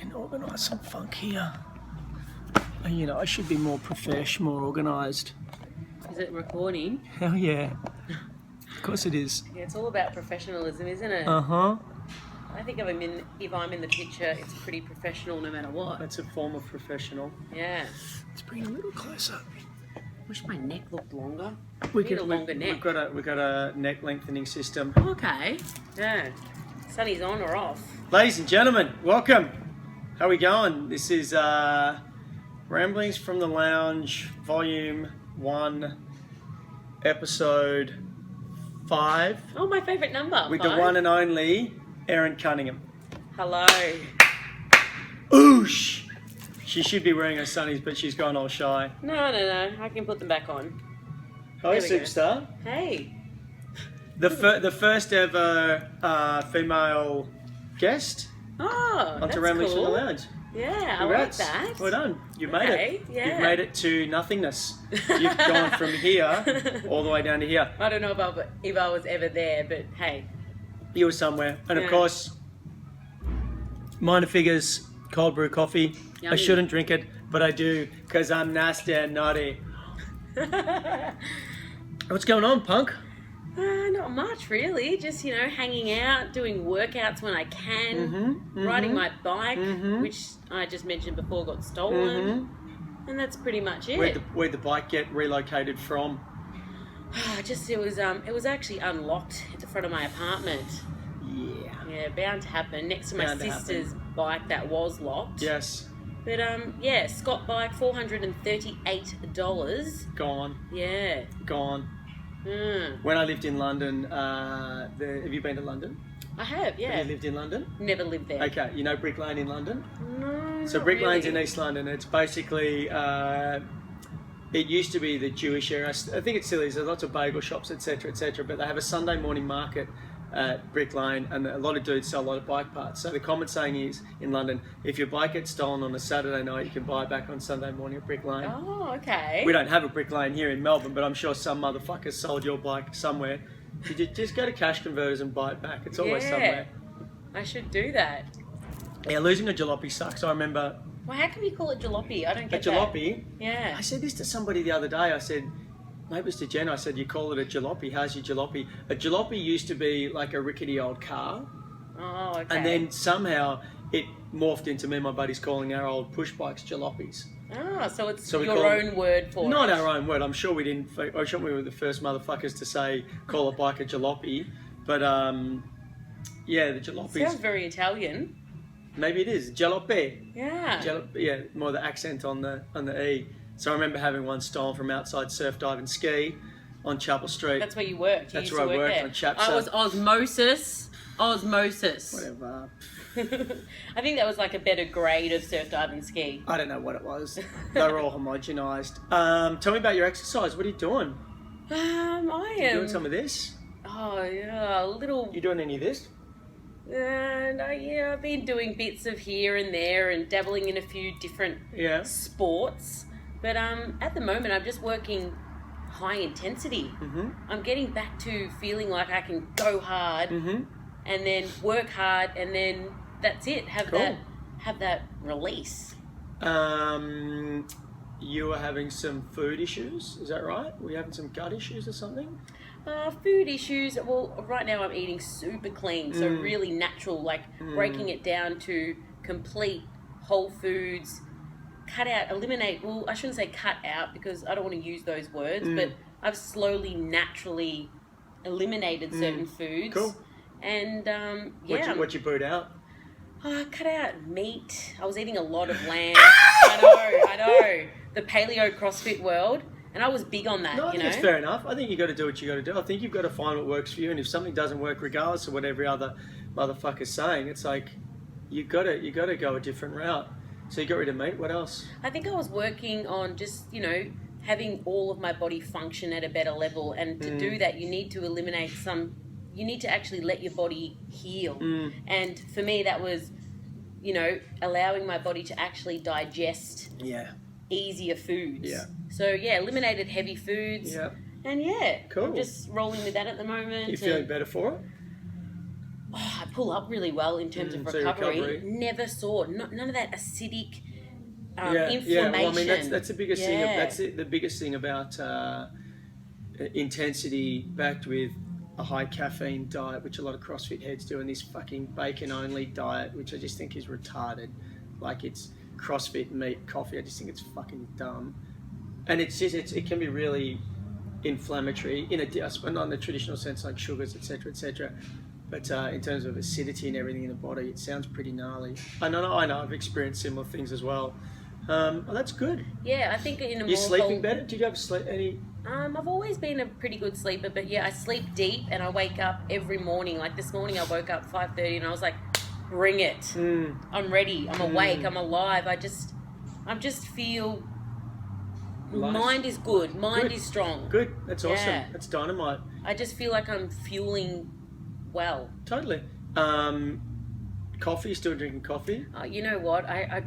fucking organise some funk here. You know, I should be more professional, more organised. Is it recording? Hell yeah. Of course it is. Yeah, it's all about professionalism, isn't it? Uh-huh. I think if I'm in the picture, it's pretty professional no matter what. That's a form of professional. Yeah. Let's bring it a little closer. Wish my neck looked longer. We need a longer neck. We've got a neck lengthening system. Okay. Yeah. Sunny's on or off? Ladies and gentlemen, welcome. How are we going? This is Ramblings from the Lounge, Volume 1, Episode 5. Oh, my favourite number. With 5. the one and only Erin Cunningham. Hello. Oosh! She should be wearing her sunnies, but she's gone all shy. No. I can put them back on. Hi, There we go. superstar. Hey. The first ever female guest Oh, onto that's Ramblings cool. from the Lounge. Yeah, Congrats. I like that. Well done. You've made it. Yeah. You've made it to nothingness. You've gone from here all the way down to here. I don't know if I was ever there, but hey. You were somewhere. And of Yeah. course, minor figures, cold brew coffee. I Yummy. shouldn't drink it, but I do because I'm nasty and naughty. What's going on, punk? Not much really. Just, hanging out, doing workouts when I can, riding my bike, which I just mentioned before got stolen. And that's pretty much it. Where'd the bike get relocated from? It was actually unlocked at the front of my apartment. Yeah. Yeah, bound to happen. Next to my Bound to sister's bike that was locked. Yes. But Scott bike, $438. Gone. Yeah. Gone. When I lived in London, have you been to London? I have, yeah. Have you lived in London? Never lived there. Okay, you know Brick Lane in London? No, So not Brick Lane's really. in East London. It's basically, it used to be the Jewish area. I think it still is. There's lots of bagel shops, etc., etc. But they have a Sunday morning market at Brick Lane, and a lot of dudes sell a lot of bike parts. So the common saying is, in London, if your bike gets stolen on a Saturday night, you can buy it back on Sunday morning at Brick Lane. Oh, okay. We don't have a Brick Lane here in Melbourne, but I'm sure some motherfuckers sold your bike somewhere. You just go to Cash Converters and buy it back. It's always somewhere. I should do that. Yeah, losing a jalopy sucks. I remember Well, how can you call it jalopy? I don't a get jalopy. that. Yeah. I said this to somebody the other day. I said, maybe it was to Jen. I said, you call it a jalopy. How's your jalopy? A jalopy used to be like a rickety old car. Oh, okay. And then somehow it morphed into me and my buddies calling our old push bikes jalopies. Ah, so it's So we your call own word for Not it. our own word. I'm sure we didn't. I'm sure we were the first motherfuckers to say call a bike a jalopy. But yeah, the jalopies. Sounds very Italian. Maybe it is jalopy. Yeah. Yeah, more the accent on the E. So I remember having one stolen from outside Surf Dive and Ski on Chapel Street. That's where you worked. That's used where to I work worked, there. on Chapel. I was osmosis. Whatever. I think that was like a better grade of surf, dive and ski. I don't know what it was. They were all homogenised. Tell me about your exercise. What are you doing? I am. You doing some of this? Oh, yeah, a little. You doing any of this? I've been doing bits of here and there and dabbling in a few different sports. But at the moment, I'm just working high intensity. I'm getting back to feeling like I can go hard and then work hard and then that's it. Have that release. You were having some food issues, is that right? Were you having some gut issues or something? Food issues. Well, right now I'm eating super clean, so really natural, like breaking it down to complete whole foods. Cut out, eliminate. Well, I shouldn't say cut out because I don't want to use those words, but I've slowly, naturally eliminated certain foods. Cool. And What you put out? I cut out meat. I was eating a lot of lamb. I know. The paleo CrossFit world. And I was big on that, No, I think it's fair enough. I think you got to do what you got to do. I think you've got to find what works for you. And if something doesn't work, regardless of what every other motherfucker's saying, it's like you got to go a different route. So you got rid of meat. What else? I think I was working on just, having all of my body function at a better level. And to do that, you need to eliminate you need to actually let your body heal. And for me, that was, allowing my body to actually digest easier foods. Yeah. So, eliminated heavy foods. Yeah. And Cool. I'm just rolling with that at the moment. You feeling better for it? I pull up really well in terms of recovery. So Never saw none of that acidic inflammation. Yeah. Well, I mean, that's the biggest thing. That's the biggest thing about intensity backed with a high caffeine diet, which a lot of CrossFit heads do, and this fucking bacon only diet, which I just think is retarded. Like, it's CrossFit meat coffee. I just think it's fucking dumb, and it can be really inflammatory not in the traditional sense like sugars, etc., etc. But in terms of acidity and everything in the body, it sounds pretty gnarly. I know. I've experienced similar things as well. Well, that's good. Yeah, I think in a You're sleeping better? Did you have any? I've always been a pretty good sleeper, but yeah, I sleep deep and I wake up every morning. Like this morning, I woke up 5:30 and I was like, "Bring it! I'm ready. I'm awake. I'm alive. I just feel." Mind is good. Mind is strong. Good. That's awesome. Yeah. That's dynamite. I just feel like I'm fueling well. Totally. Coffee? Still drinking coffee? You know what? I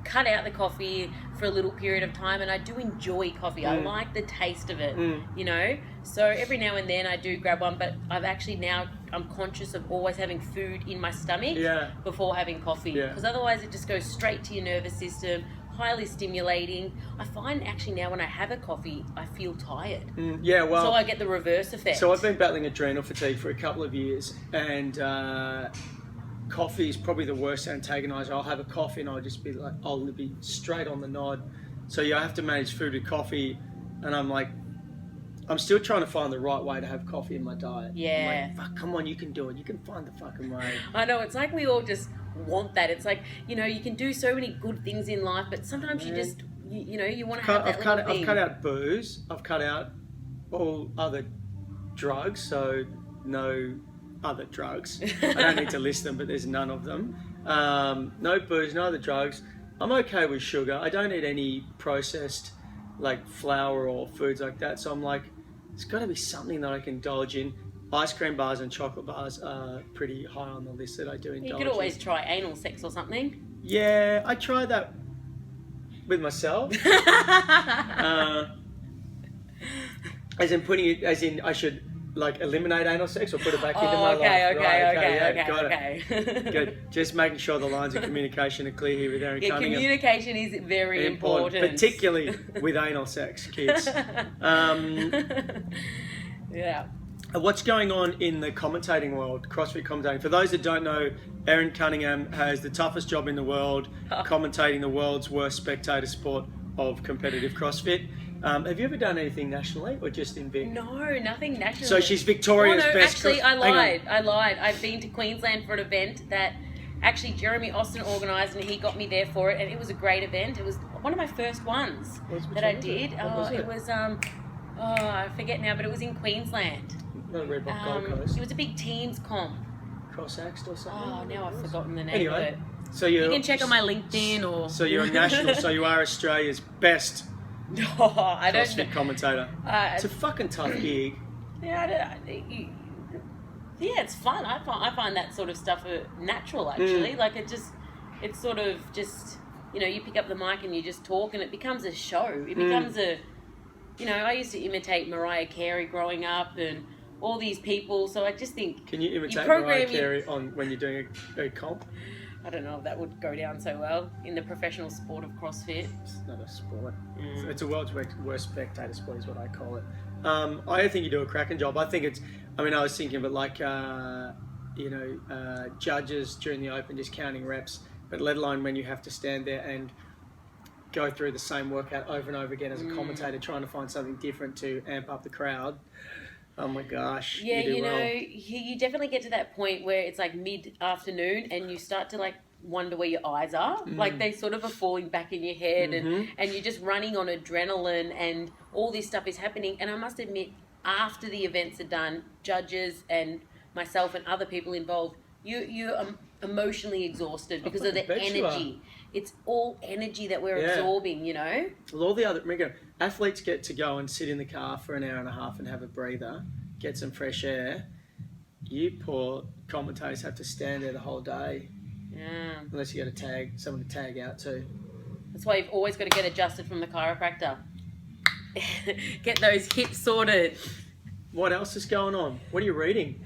cut out the coffee for a little period of time, and I do enjoy coffee. I like the taste of it, you know? So every now and then I do grab one, but I'm conscious of always having food in my stomach before having coffee. Because otherwise it just goes straight to your nervous system, highly stimulating. I find actually now when I have a coffee, I feel tired. So I get the reverse effect. So I've been battling adrenal fatigue for a couple of years, and coffee is probably the worst antagonizer. I'll have a coffee and I'll be straight on the nod. So I have to manage food with coffee, and I'm still trying to find the right way to have coffee in my diet. Yeah. I'm like, fuck, come on, you can do it. You can find the fucking way. I know, it's like we all just want that. It's like, you know, you can do so many good things in life, but sometimes you just, you want to have that little thing. I've cut out booze. I've cut out all other drugs, so no other drugs. I don't need to list them, but there's none of them. No booze, no other drugs. I'm okay with sugar. I don't eat any processed like flour or foods like that. So I'm like, it's got to be something that I can indulge in. Ice cream bars and chocolate bars are pretty high on the list that I do indulge in. You could always try anal sex or something. Yeah, I tried that with myself. As in I should like eliminate anal sex or put it back into my life. Okay, got it. Good. Just making sure the lines of communication are clear here with Erin Cunningham. Communication is very important. Particularly with anal sex, kids. Yeah. What's going on in the commentating world, CrossFit commentating? For those that don't know, Erin Cunningham has the toughest job in the world, commentating the world's worst spectator sport of competitive CrossFit. Have you ever done anything nationally or just in Vic? No, nothing nationally. So she's Victoria's best. Actually, I lied. I've been to Queensland for an event that actually Jeremy Austin organised, and he got me there for it, and it was a great event. It was one of my first ones that I did. It was I forget now, but it was in Queensland. Not Red Rock Gold Coast. It was a big teams comp. Cross-axed or something? Oh, now I've forgotten the name of it. So you can check on my LinkedIn or... So you're a national, so you are Australia's best CrossFit commentator. It's a fucking tough gig. Yeah, it's fun. I find that sort of stuff natural, actually. Like, it's sort of just, you pick up the mic and you just talk, and it becomes a show. It becomes I used to imitate Mariah Carey growing up and all these people, so I just think... Can you imitate Mariah Carey when you're doing a comp? I don't know if that would go down so well in the professional sport of CrossFit. It's not a sport. It's a world's worst spectator sport is what I call it. I think you do a cracking job. I was thinking of it like, judges during the Open just counting reps, but let alone when you have to stand there and go through the same workout over and over again as a commentator, trying to find something different to amp up the crowd. Oh my gosh. Yeah, you definitely get to that point where it's like mid-afternoon and you start to like wonder where your eyes are. Like they sort of are falling back in your head and you're just running on adrenaline and all this stuff is happening. And I must admit, after the events are done, judges and myself and other people involved, you're emotionally exhausted because of the energy. It's all energy that we're absorbing, Well, all the other athletes get to go and sit in the car for an hour and a half and have a breather, get some fresh air. You poor commentators have to stand there the whole day. Yeah. Unless you got someone to tag out too. That's why you've always got to get adjusted from the chiropractor. Get those hips sorted. What else is going on? What are you reading?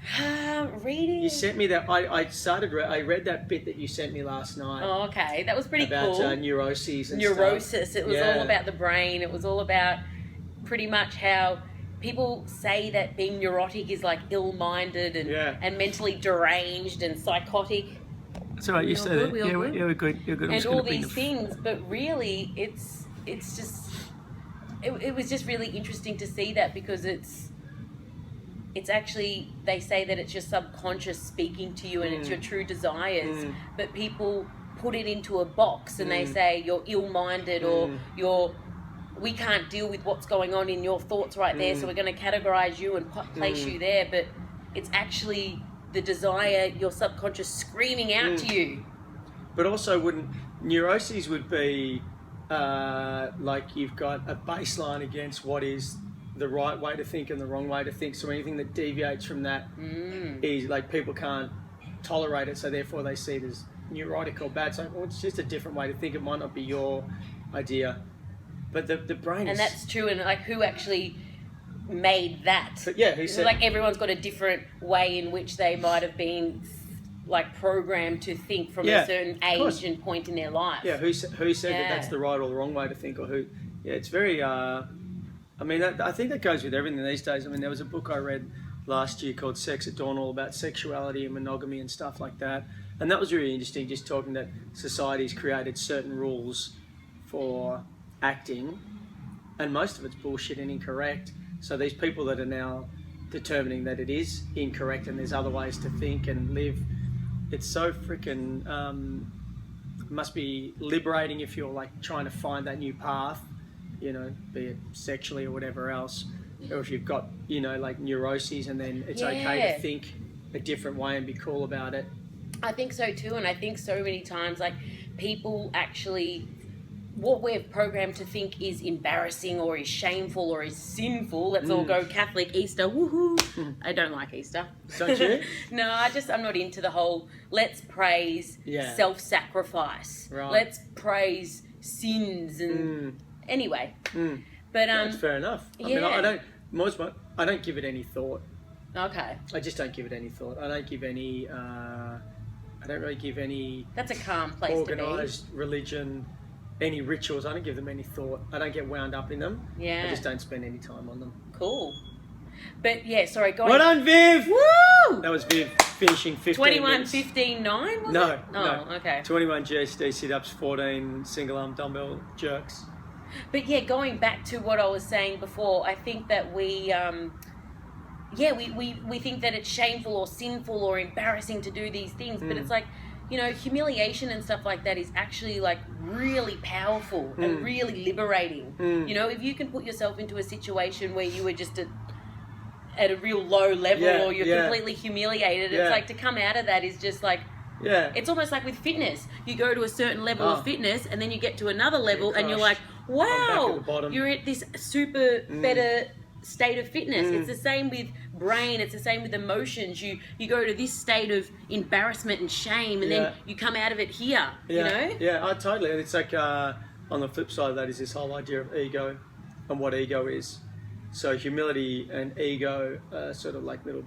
Reading. You sent me that. I read that bit that you sent me last night. Oh, okay. That was pretty about, cool. About neuroses and Neurosis. stuff. It was all about the brain. It was all about pretty much how people say that being neurotic is like ill-minded and mentally deranged and psychotic. That's all right. You said it. Yeah, we're good. You're good. And all these things, but really, it's just. It was just really interesting to see that, because it's actually, they say that it's your subconscious speaking to you and it's your true desires, but people put it into a box and they say you're ill-minded or we can't deal with what's going on in your thoughts right there, so we're going to categorize you and place you there, but it's actually the desire, your subconscious screaming out to you. But also, neuroses would be like you've got a baseline against what is the right way to think and the wrong way to think. So anything that deviates from that is like, people can't tolerate it. So therefore they see it as neurotic or bad. So it's just a different way to think. It might not be your idea, but the brain. And that's true. And like, who actually made that? But yeah, who said? Like, everyone's got a different way in which they might have been like programmed to think from a certain age and point in their life. Yeah, who said that that's the right or the wrong way to think, or who? Yeah, it's very. I mean, I think that goes with everything these days. I mean, there was a book I read last year called Sex at Dawn, all about sexuality and monogamy and stuff like that. And that was really interesting, just talking that society's created certain rules for acting, and most of it's bullshit and incorrect. So these people that are now determining that it is incorrect and there's other ways to think and live, it's so freaking, must be liberating if you're like trying to find that new path, you know, be it sexually or whatever else, or if you've got, you know, like neuroses, and then it's okay to think a different way and be cool about it. I think so too, and I think so many times, like, people actually, what we're programmed to think is embarrassing or is shameful or is sinful. Let's all go Catholic, Easter, woohoo. I don't like Easter. Don't you? No, I'm not into the whole, let's praise self-sacrifice. Right. Let's praise sins and... Anyway, but that's fair enough. I mean, I don't give it any thought. Okay. I just don't give it any thought. I don't give any. I don't really give any. That's a calm place organised religion, any rituals. I don't give them any thought. I don't get wound up in them. Yeah. I just don't spend any time on them. Cool. But yeah, sorry, go on. Well done, Viv! Woo! That was Viv finishing 15 minutes. 21:15.9, was no, it? No. Oh, okay. 21 GHD sit-ups, 14 single arm dumbbell jerks. But yeah, going back to what I was saying before, I think that we think that it's shameful or sinful or embarrassing to do these things, but it's like, you know, humiliation and stuff like that is actually like really powerful and really liberating. You know, if you can put yourself into a situation where you were just at a real low level or you're completely humiliated, it's like, to come out of that is just like, it's almost like with fitness. You go to a certain level of fitness and then you get to another level and you're like, wow, you're at this super better state of fitness. It's the same with brain, it's the same with emotions. You go to this state of embarrassment and shame and then you come out of it here, you know? Yeah, totally. And it's like, on the flip side of that is this whole idea of ego and what ego is. So humility and ego are sort of like little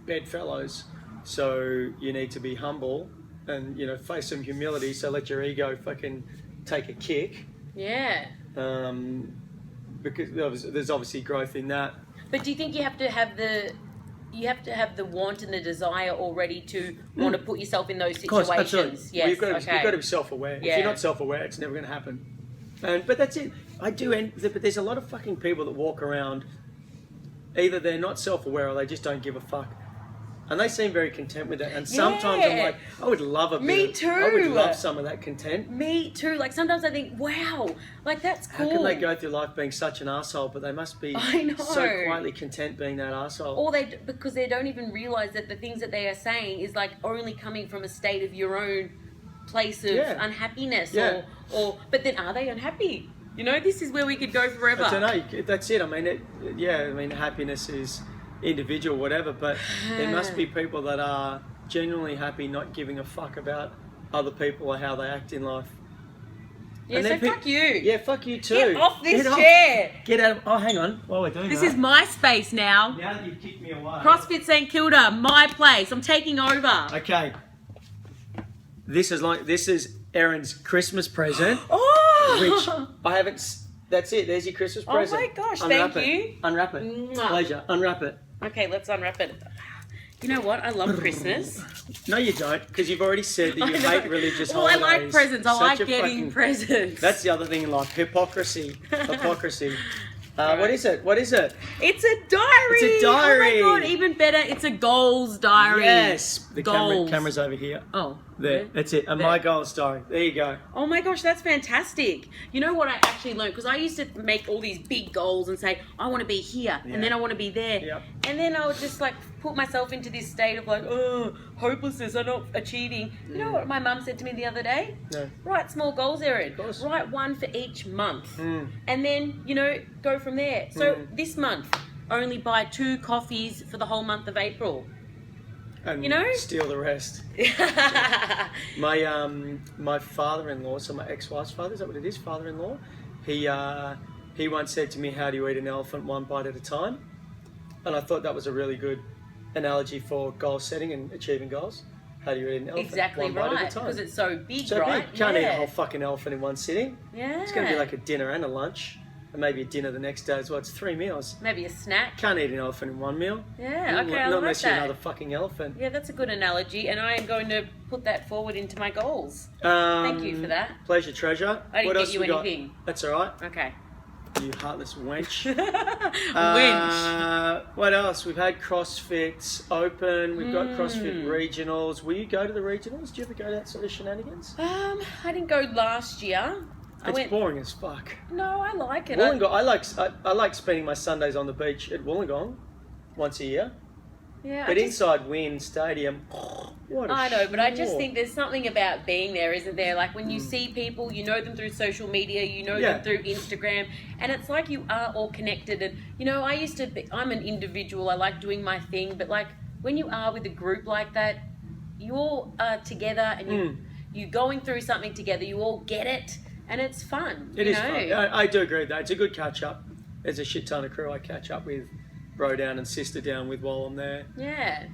bedfellows. So you need to be humble and, you know, face some humility. So let your ego fucking take a kick. Yeah. Because there's obviously growth in that. But do you think you have to have the want and the desire already to want to put yourself in those situations? Of course, absolutely. Yes. You've got to be self-aware. Yeah. If you're not self-aware, it's never going to happen. But that's it. But there's a lot of fucking people that walk around. Either they're not self-aware or they just don't give a fuck. And they seem very content with it. And sometimes I'm like, I would love a bit. Me too. I would love some of that content. Me too. Like, sometimes I think, wow, like, that's cool. How can they go through life being such an arsehole, but they must be so quietly content being that arsehole? Or because they don't even realise that the things that they are saying is like only coming from a state of your own place of unhappiness. Yeah. But then are they unhappy? You know, this is where we could go forever. I don't know. That's it. I mean, happiness is individual, whatever, but there must be people that are genuinely happy, not giving a fuck about other people or how they act in life. Yeah, and so then fuck you. Yeah, fuck you too. Get off this Get chair. Get out of... Oh, hang on. While we're doing This that. is my space now. Now that you've kicked me away. CrossFit St Kilda, my place. I'm taking over. Okay. This is Erin's Christmas present. Oh! Which I haven't... That's it. There's your Christmas present. Oh my gosh, Unwrap thank it. you. Unwrap it. Mwah. Pleasure. Unwrap it. Okay, let's unwrap it. You know what? I love Christmas. No, you don't, because you've already said that you hate religious well, holidays. I like presents. I like Such a getting presents. That's the other thing in life. Hypocrisy. Hypocrisy. Right. What is it? What is it? It's a diary. It's a diary. Oh my god, even better. It's a goals diary. Yes. The goals. camera's over here. Oh. There. That's it. And There. my goals diary. There you go. Oh my gosh, that's fantastic. You know what I actually learned? Because I used to make all these big goals and say, I want to be here, Yeah. and then I want to be there. Yep. And then I would just like put myself into this state of like, oh, hopelessness, I'm not achieving. You know what my mum said to me the other day? No. Write small goals, Erin. Of course. Write one for each month. Mm. And then, go from there. So this month, only buy 2 coffees for the whole month of April. And steal the rest. My father-in-law, so my ex-wife's father, is that what it is? Father-in-law. He once said to me, "How do you eat an elephant? One bite at a time." And I thought that was a really good analogy for goal setting and achieving goals. How do you eat an elephant? Exactly one bite right. at a time. Because it's so big, So right? big. Can't eat a whole fucking elephant in one sitting. Yeah. It's going to be like a dinner and a lunch, and maybe a dinner the next day as well. It's 3 meals. Maybe a snack. Can't eat an elephant in one meal. Yeah, okay, I Not like unless you're that. another fucking elephant. Yeah, that's a good analogy, and I am going to put that forward into my goals. Thank you for that. Pleasure, treasure. I didn't What get else you we got? anything. That's all right. Okay. You heartless wench. Winch. What else? We've had CrossFit Open. We've got CrossFit Regionals. Will you go to the Regionals? Do you ever go to that sort of shenanigans? I didn't go last year. It's boring as fuck. No, I like it. Wollongong. I like spending my Sundays on the beach at Wollongong once a year. Yeah, But inside Wynn Stadium, what a I know, but I just chore. think there's something about being there, isn't there? Like when you see people, you know them through social media, you know them through Instagram, and it's like you are all connected. And I'm an individual. I like doing my thing, but like when you are with a group like that, you all are together and you're going through something together. You all get it, and it's fun. It is fun. I do agree with that. It's a good catch up. There's a shit ton of crew I catch up with, bro down and sister down with while I'm there. Yeah.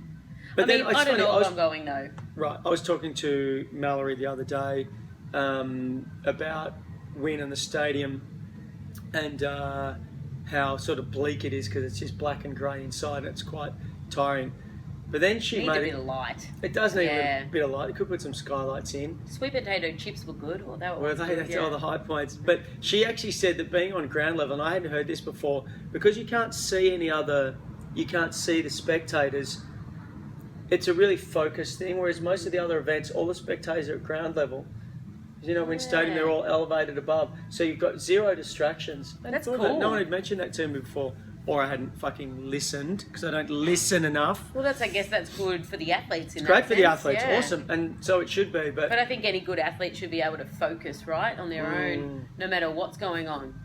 But I don't know if I'm going though. Right. I was talking to Mallory the other day about Wynn and the stadium and how sort of bleak it is because it's just black and grey inside and it's quite tiring. But then she Needs made a bit of light. It does need a bit of light. You could put some skylights in. Sweet potato chips were good. Well, That's all the high points. But she actually said that being on ground level, and I hadn't heard this before, because you can't see you can't see the spectators, it's a really focused thing, whereas most of the other events, all the spectators are at ground level. In stadium, they're all elevated above. So you've got 0 distractions. That's cool. No one had mentioned that to me before. Or I hadn't fucking listened, because I don't listen enough. Well, I guess that's good for the athletes in that Great for the sense, athletes, awesome. And so it should be. But I think any good athlete should be able to focus, right, on their own, no matter what's going on.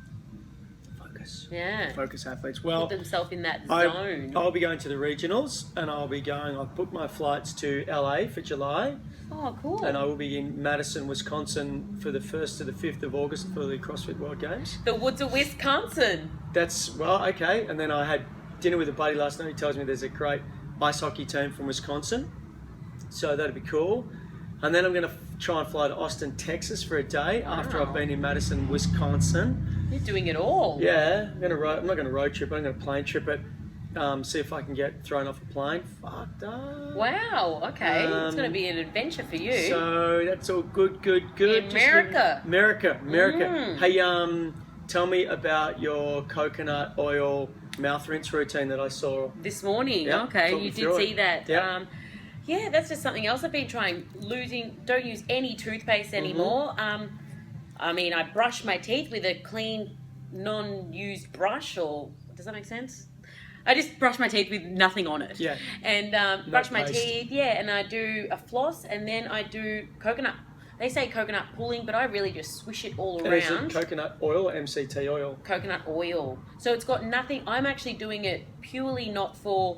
Focus. Yeah. Focus athletes. Well, put themselves in that zone. I'll be going to the regionals, and I've booked my flights to LA for July. Oh, cool. And I will be in Madison, Wisconsin for the 1st to the 5th of August for the CrossFit World Games. The woods of Wisconsin. Okay. And then I had dinner with a buddy last night. He tells me there's a great ice hockey team from Wisconsin. So that'd be cool. And then I'm going to try and fly to Austin, Texas for a day after I've been in Madison, Wisconsin. You're doing it all. Yeah. I'm not going to road trip. I'm going to plane trip it. See if I can get thrown off a plane. Fucked up. Wow, okay. It's going to be an adventure for you. So that's all good. America. America. Hey, tell me about your coconut oil mouth rinse routine that I saw. This morning. Yep. Okay, you did see that. Yep. Yeah, that's just something else I've been trying. Don't use any toothpaste anymore. I brush my teeth with a clean, non-used brush, or does that make sense? I just brush my teeth with nothing on it. Yeah. And brush my teeth, and I do a floss, and then I do coconut. They say coconut pulling, but I really just swish it all around. Is it coconut oil or MCT oil? Coconut oil. So it's got nothing. I'm actually doing it purely not to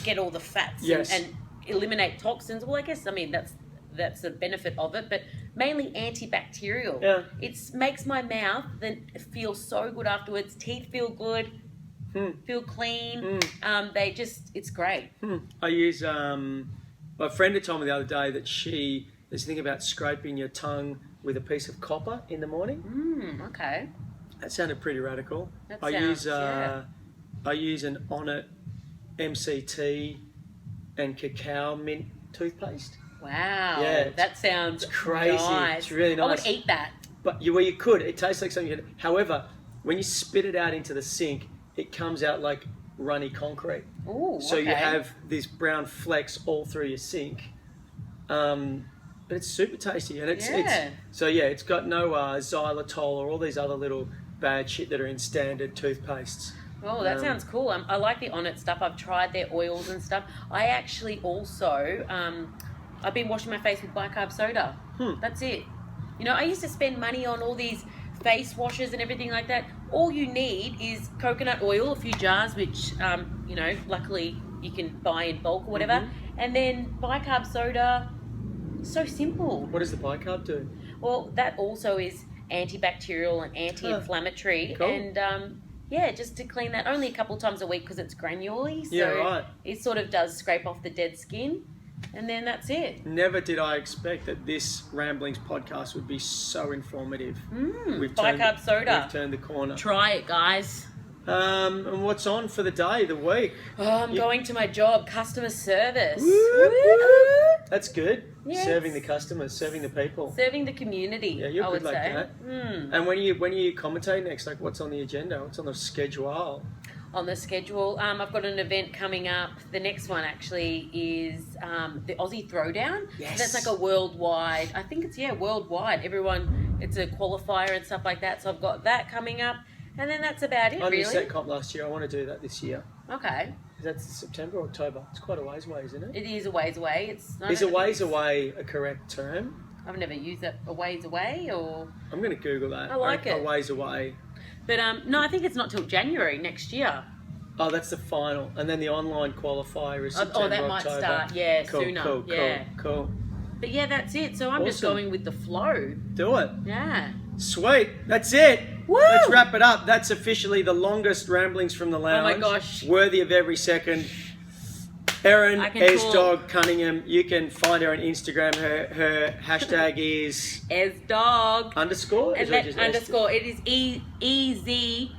get all the fats and eliminate toxins. Well, I guess that's the benefit of it, but mainly antibacterial. Yeah. It makes my mouth then feel so good afterwards. Teeth feel good, feel clean. It's great. I use, my friend had told me the other day that there's a thing about scraping your tongue with a piece of copper in the morning. Okay. That sounded pretty radical. I use an Onnit MCT and cacao mint toothpaste. Wow. Yeah, that sounds crazy. Nice. It's really nice. I would eat that. But you could. It tastes like something. However, when you spit it out into the sink, it comes out like runny concrete. Ooh, so you have these brown flecks all through your sink. But it's super tasty, and it's got no xylitol or all these other little bad shit that are in standard toothpastes. Oh, that sounds cool. I like the Onnit stuff. I've tried their oils and stuff. I actually also, I've been washing my face with bicarb soda. That's it. You know, I used to spend money on all these face washes and everything like that. All you need is coconut oil, a few jars, which, luckily you can buy in bulk or whatever. And then bicarb soda. So simple. What does the bicarb do? Well, that also is antibacterial and anti-inflammatory. Cool. And just to clean that only a couple times a week because it's granularly. So it sort of does scrape off the dead skin. And then that's it. Never did I expect that this Ramblings podcast would be so informative. Bicarb soda. We've turned the corner. Try it, guys. And what's on for the day, the week? I'm going to my job, customer service. That's good. Yes. Serving the customers, serving the people. Serving the community, Yeah, you're I good would like say. that. And when you commentate next, like what's on the agenda? What's on the schedule? On the schedule, I've got an event coming up. The next one actually is the Aussie Throwdown. Yes. So that's like a worldwide, I think it's worldwide. Everyone, it's a qualifier and stuff like that. So I've got that coming up. And then that's about it, I really. did set comp last year. I want to do that this year. Okay. That's September or October. It's quite a ways away, isn't it? It is a ways away. Is a ways away a correct term? I've never used that, a ways away, or... I'm going to Google that. I like it. A ways away. But no, I think it's not till January next year. Oh, that's the final. And then the online qualifier is September, that might October. start, sooner. Cool. But yeah, that's it. So I'm just going with the flow. Do it. Yeah. Sweet. That's it. Woo! Let's wrap it up. That's officially the longest Ramblings from the Lounge. Oh my gosh. Worthy of every second. Erin Dog Cunningham. You can find her on Instagram. Her hashtag is Dog underscore. And that underscore. It is EZ_DAWG.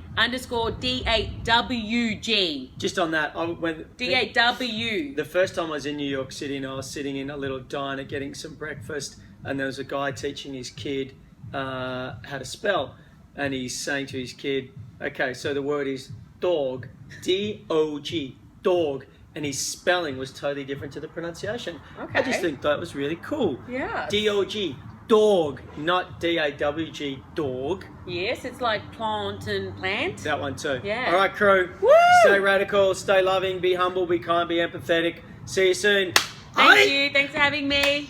Just on that, DAW. The first time I was in New York City, and I was sitting in a little diner getting some breakfast, and there was a guy teaching his kid how to spell, and he's saying to his kid, okay, so the word is dog, D-O-G, dog, and his spelling was totally different to the pronunciation. Okay. I just think that was really cool. Yeah. D-O-G, dog, not D-A-W-G, dog. Yes, it's like plant and plant. That one too. Yeah. All right, crew. Woo! Stay radical, stay loving, be humble, be kind, be empathetic. See you soon. Thank you. Thanks for having me.